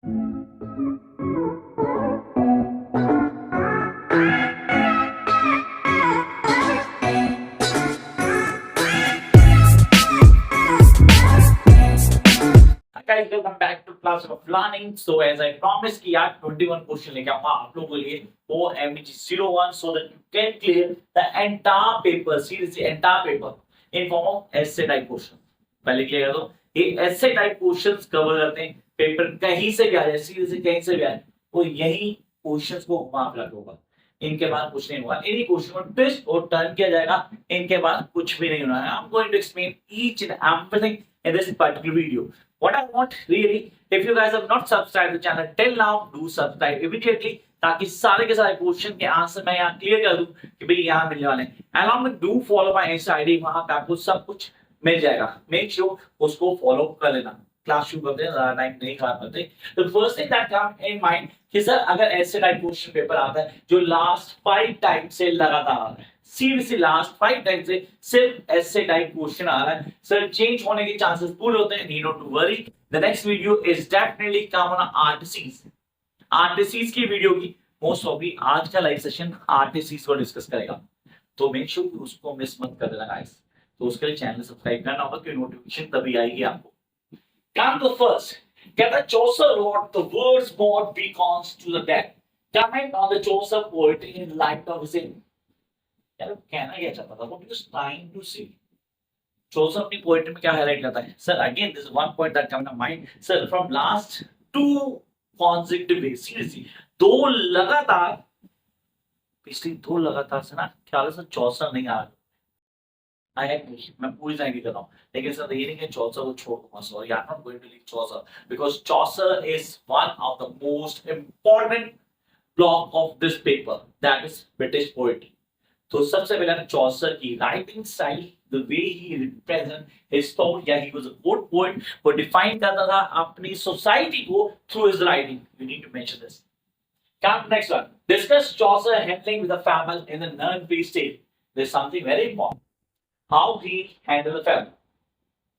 Guys, welcome back to class of learning. So as I promised कि यार 21 question लेके आऊंगा आप लोगों के लिए वो MG 01 so that you can clear the entire paper, seriously entire paper in form of essay type question. पहले क्लियर कर दो, ये essay type questions कवर करते हैं, पेपर कहीं से भी आ जाए, सीरीज से कहीं से भी आए, वो यही क्वेश्चंस को घुमा फिरा के होगा. इनके बाद कुछ नहीं होगा, इन्हीं क्वेश्चन को ट्विस्ट और टर्न किया जाएगा, इनके बाद कुछ भी नहीं होना है. I'm going to explain each and everything in this particular video. What I want really, if you guys have not subscribed the channel till now, do subscribe immediately ताकि सारे के सारे क्वेश्चन के आंसर मैं यहाँ क्लियर कर दूं कि भाई यहाँ मिलने वाले हैं. Along with do follow my Insta ID, वहां पे आपको सब कुछ मिल जाएगा. Make sure उसको फॉलो कर लेना. क्लास शुरू करते हैं, ज्यादा टाइम नहीं खराब करते. The first thing that come in mind कि सर अगर ऐसे टाइप क्वेश्चन पेपर आता है जो लास्ट 5 टाइम से लगातार आ रहा है, सीरियसली लास्ट 5 टाइम से सिर्फ ऐसे टाइप क्वेश्चन आ रहा है, सर चेंज होने के चांसेस पूरे होते हैं. Need not to worry, the next video is definitely come on RTCs. RTCs की वीडियो की मोस्ट ऑफली आज का लाइव सेशन आरटीसीज को डिस्कस करेगा, तो मेक श्योर कि उसको मिस मत कर देना गाइस. तो उसके लिए चैनल सब्सक्राइब करना होगा कि नोटिफिकेशन तभी आएगी आपको. Come to first. कहता Chaucer wrote the words more beacons to the dead. Comment on the Chaucer poetry in light of his aim. यार कहना क्या चाहता था? What he was trying to say. Chaucer अपनी पोएट्री में क्या हाईलाइट करता है? Sir, again, this is one point that comes to mind. Sir, from last 2 consecutive days, seriously, दो लगातार, पिछली 2 लगातार से ना ख्याल से Chaucer नहीं आ रहा. मैं पूरी लाइन कर रहा हूँ, लेकिन सर ये नहीं कि चौसर को छोड़ दूंगा. Sorry, I am not going to leave Chaucer because Chaucer is one of the most important block of this paper, that is British poetry. तो सबसे पहले चौसर की writing style, the way he represent his thought, या he was a good poet, वो define करता था अपनी society को through his writing. You need to mention this. Come next one. Discuss Chaucer handling with the famine in the non-free state. There's something very important. How he handle the famine.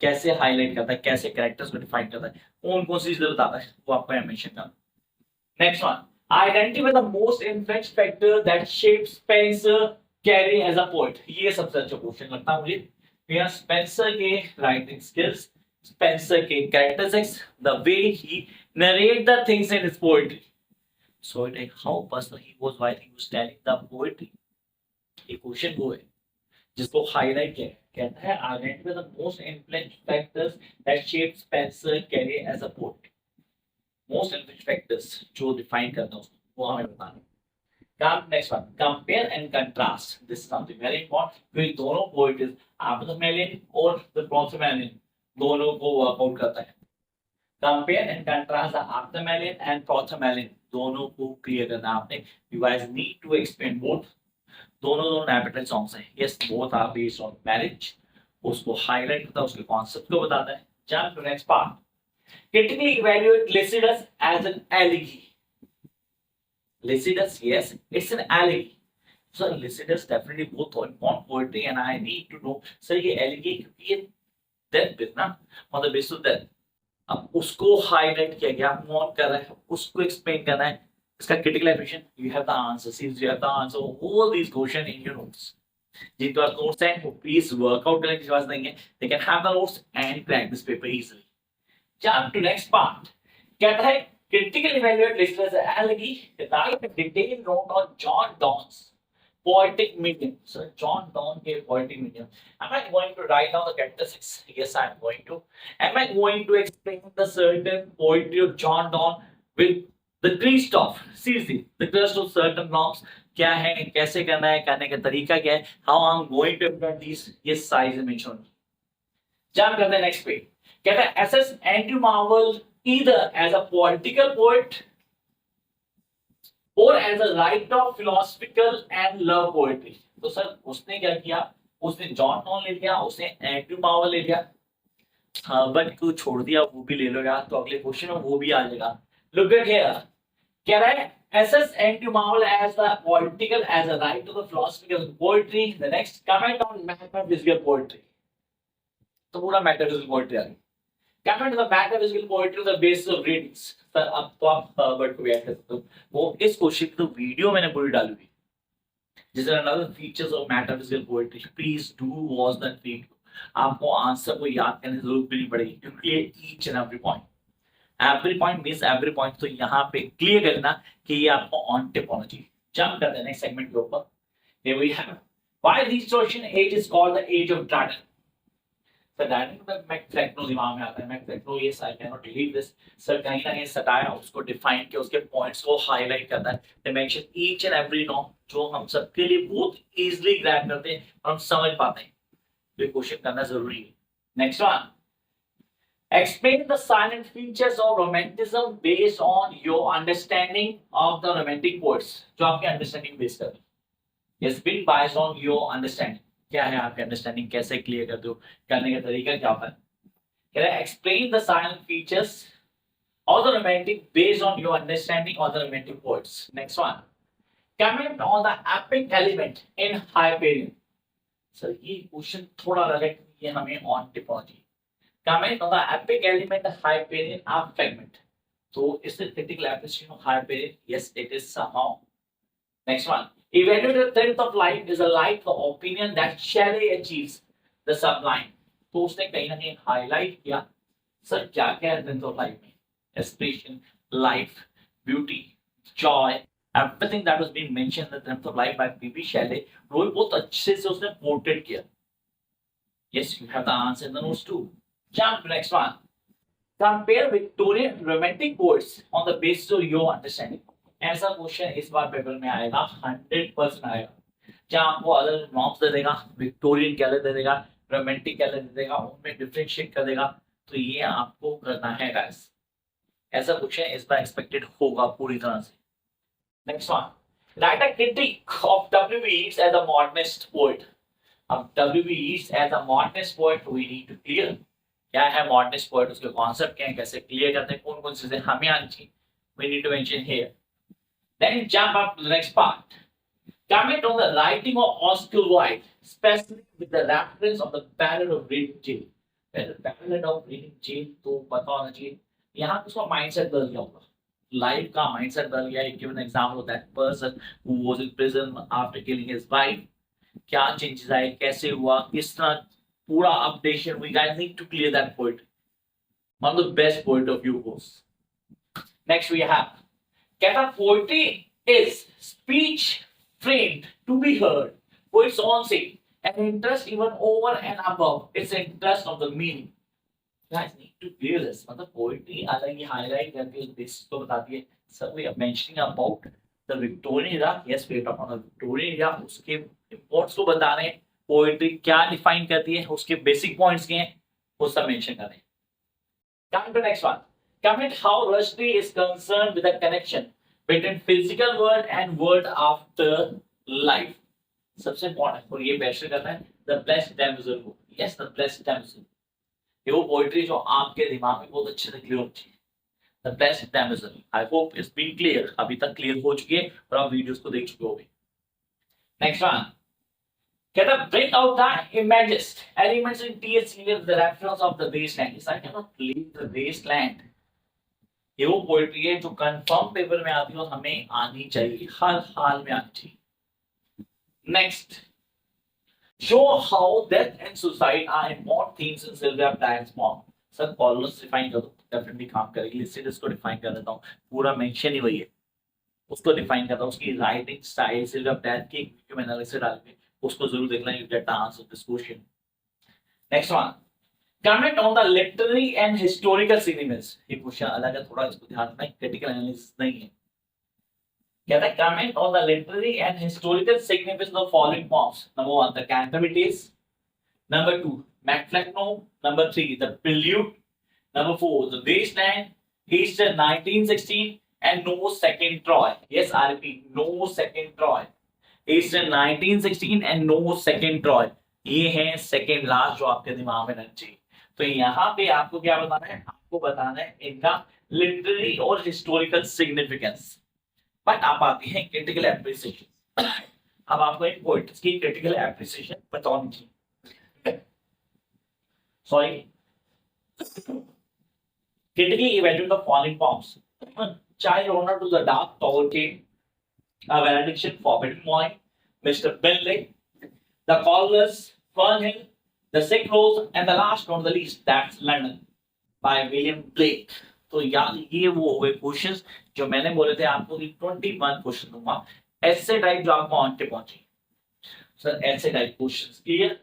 कैसे highlight करता है, कैसे characters को define करता है, कौन कौन सी चीजें बताता है, वो आपको यहाँ मेंशन करना. Next one, identify the most influence factor that shape Spenser career as a poet. ये सबसे अच्छा क्वेश्चन लगता है मुझे. यहाँ स्पेंसर के राइटिंग स्किल्स, स्पेंसर के characteristics, the way he narrate the things in his poetry. So it how personal he was while he was telling the poetry. ये क्वेश्चन वो है जिसको हाईलाइट किया. कहता है identify the most influence factors that shape Spenser career as a poet. Most influence factors जो define करते हैं उसको, वो हमें बताना. Come next one, compare and contrast. This is something very important क्योंकि दोनों पोएट्रीज आर्थोमेलिन और द प्रोथोमेलिन दोनों को वर्कआउट करता है. Compare and contrast the Epithalamion and Prothalamion, दोनों को क्लियर करना आपने. You guys need to explain both. दोनों नेपेट्रल सॉन्ग्स हैं. Yes, both are based on marriage. उसको हाईलाइट करता है, उसके कॉन्सेप्ट को बताता है. Jump to next part. Critically evaluate Lycidas as an elegy. Lycidas, yes, it's an elegy. So Lycidas definitely both important poetry and I need to know sir ये elegy क्योंकि ये death पे ना, मतलब बेस ऑफ डेथ. अब उसको highlight किया गया, मॉन कर रहा है, उसको एक्सप्लेन करना है. इसका critical application, you have the answer. Since you have the answer all these question in your notes. जिनके पास नोट्स हैं वो प्लीज वर्कआउट करें, जिसके पास नहीं है they can have the notes and crack this paper easily. Jump to next part. कहता है critically evaluate Lycidas elegy, write a detailed note on John Donne's poetic medium. So John Donne के poetic medium. Am I going to write down the characteristics? Yes, I am going to. Am I going to explain the certain poetry of John Donne with the twist of, seriously, the twist of certain norms? क्या है, कैसे करना है, करने का तरीका क्या है, how I'm going to implement these? Yes, size mentioned. Jump करते हैं next page. कहता है assess Andrew Marvell either as a political poet or as a writer of philosophical and love poetry. तो सर उसने क्या किया, उसने जॉन डॉन ले लिया, उसने एंड्रू मार्वल ले लिया, बट को छोड़ दिया, वो भी ले लो यार, तो अगले क्वेश्चन में वो भी आ जाएगा. Look at here. कह रहा है assess Andrew Marvell as the political, as a writer of philosophical poetry. The next, comment on metaphysical poetry. तो पूरा metaphysical poetry आ गई. Comment on the metaphysical poetry of the basis of readings. Sir अब तो आप word को भी add कर सकते हो। वो इस क्वेश्चन की तो वीडियो मैंने पूरी डाली हुई। These are another features of metaphysical poetry. Please do watch that video. आपको आंसर को याद करने की जरूरत भी नहीं पड़ेगी क्योंकि each and every point. Every point means every point, तो यहाँ पे क्लियर करना कि ये आपको ऑन टिप होना चाहिए। जंप करते हैं नेक्स्ट सेगमेंट के ऊपर। Here we have why the Restoration age is called the age of Dragon. So Dragon मतलब मैकफ्लेक्नो दिमाग में आता है। मैकफ्लेक्नो ये I can not read this. Sir कहीं ना कहीं सटाया उसको डिफाइन किया, उसके पॉइंट्स को हाईलाइट करता है। They mention each and every norm जो हम सबके लिए बहुत इजीली ग्रैब करते हैं और हम समझ पाते हैं। तो ये क्वेश्चन करना जरूरी है। Next one, explain the silent features of romanticism based on your understanding of the romantic poets. जो आपके अंडरस्टैंडिंग बेस कर yes been based on your understanding. क्या है आपके अंडरस्टैंडिंग, कैसे क्लियर करते हो, करने का तरीका क्या होता है? कह रहा है explain the silent features of the romantic based on your understanding of the romantic poets. Next one, comment on the epic element in Hyperion. Sir ये क्वेश्चन थोड़ा अलग है, ये हमें on typology. Comment on the epic element of Hyperion art fragment. So is the critical appreciation of Hyperion? Yes, it is somehow. Next one. Evaluate the tenth of life is a light the opinion that Shelley achieves the sublime. तो उसने कहीं ना कहीं highlight किया sir क्या क्या है tenth of life में, aspiration, life, beauty, joy, everything that was being mentioned in the tenth of life by P.B. Shelley. वो बहुत अच्छे से उसने पोर्ट्रेट किया. Yes, you have the answer in the notes too. Jump to next one. Compare Victorian romantic poets on the basis of your understanding. ऐसा question इस बार paper में आएगा, 100% आएगा। जहाँ आपको अलग नॉर्म्स दे देगा, विक्टोरियन क्या दे देगा, रोमांटिक क्या दे देगा, उनमें डिफरेंशिएट कर देगा। तो ये आपको करना है गाइस। ऐसा क्वेश्चन इस बार एक्सपेक्टेड होगा पूरी तरह से। Next one, right a critic of W.B. Yeats as a modernist poet. अब W.B. Yeats as a modernist poet we need to clear. क्या है मॉडर्निस्ट पोएट, उसके कॉन्सेप्ट क्या है, कैसे क्लियर करते हैं, कौन कौन सी चीजें हमें आनी चाहिए, we need to mention here. Then jump up to the next part. Comment on the writing of Oscar Wilde, especially with the reference of the Ballad of Reading Gaol. The Ballad of Reading Gaol तो पता होना चाहिए। यहाँ पे उसका mindset बदल गया होगा, लाइफ का माइंडसेट बदल गया। एक given example of that person who was in prison after killing his wife. क्या चेंजेस आए, कैसे हुआ, किस तरह पूरा updation. We guys need to clear that point. One of the best point of view goes. Next we have Kata poetry is speech framed to be heard for its own sake and interest even over and above its interest of the meaning. Guys need to clear this. मतलब poetry अलग ही highlight करके उस basis को बताती है। So we are mentioning about the Victorian era. Yes, we are talking about the Victorian era. उसके imports को बता रहे हैं। पोएट्री क्या डिफाइन करती है, उसके बेसिक पॉइंट्स क्या हैं, वो सब मेंशन करें। Come to next one, comment how Rushdie is concerned with the connection between physical world and world after life. सबसे इंपॉर्टेंट और ये बेस्ट करना है द ब्लेस्ड डैमसेल को। यस, द ब्लेस्ड डैमसेल, ये वो पोएट्री जो आपके दिमाग में बहुत अच्छे से क्लियर होती है। The blessed damsel, I hope it's been clear, अभी तक क्लियर हो चुकी है और आप वीडियोस को देख चुके होंगे। नेक्स्ट वन, कहता bring out the images elements in TS clear the reference of the wasteland. I cannot leave the wasteland. ये वो पोएट्री है जो कंफर्म पेपर में आती है और हमें आनी चाहिए, हर हाल में आनी चाहिए। Next, show how death and suicide are important themes in Sylvia Plath's poem. Scholars define कर दो, डेफिनेटली काम करेगी। लिस्ट इसको डिफाइन कर देता हूँ, पूरा मेंशन ही वही है, उसको डिफाइन करता हूँ। उसकी राइटिंग स्टाइल सिल्विया प्लैथ की मैंने अलग से डाली है, उसको जरूर देखना, you get the answer of this question. Next one, comment on the literary and historical significance. ये क्वेश्चन अलग है थोड़ा, इसको ध्यान रखना, क्रिटिकल एनालिसिस नहीं है। कहता है comment on the literary and historical significance of following points. Number 1 द कैंथोमेटिस, number 2 MacFlecknoe, number 3 the prelude, number 4 the waste land, Easter 1916 and no second Troy. Yes, I repeat, no second Troy. Eastern 1916 and no second Troy. ये है second last जो आपके दिमाग में रहना चाहिए। तो यहाँ पे आपको क्या बताना है, आपको बताना है इनका लिटरेरी और हिस्टोरिकल सिग्निफिकेंस। बट आप आती है क्रिटिकल एप्रिसिएशन। अब आपको एक पोएट्स की क्रिटिकल एप्रिसिएशन बतानी चाहिए। Sorry, critically evaluate the following forms. Child owner to the dark tower king, a valediction forbidden wine, Mr. Bentley, the callers, Fernhill, the sick rose, and the last not the least, that's London by William Blake. तो यार ये वो हो गए questions जो मैंने बोले थे आपको कि 21 क्वेश्चन दूंगा ऐसे टाइप जो आपको आंटे पहुंचे सर ऐसे type questions clear.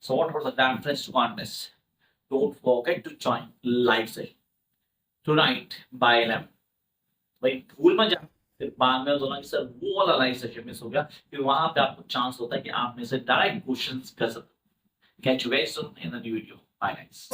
So what was the reference to this? Don't forget to join live session tonight by 11. भाई भूल मत जाना फिर बाद में होना कि सर वो वाला लाइव सेशन मिस हो गया फिर वहां पे आपको चांस होता है कि आप में से डायरेक्ट क्वेश्चंस कर सकते. Catch you guys soon in the new video. Bye guys.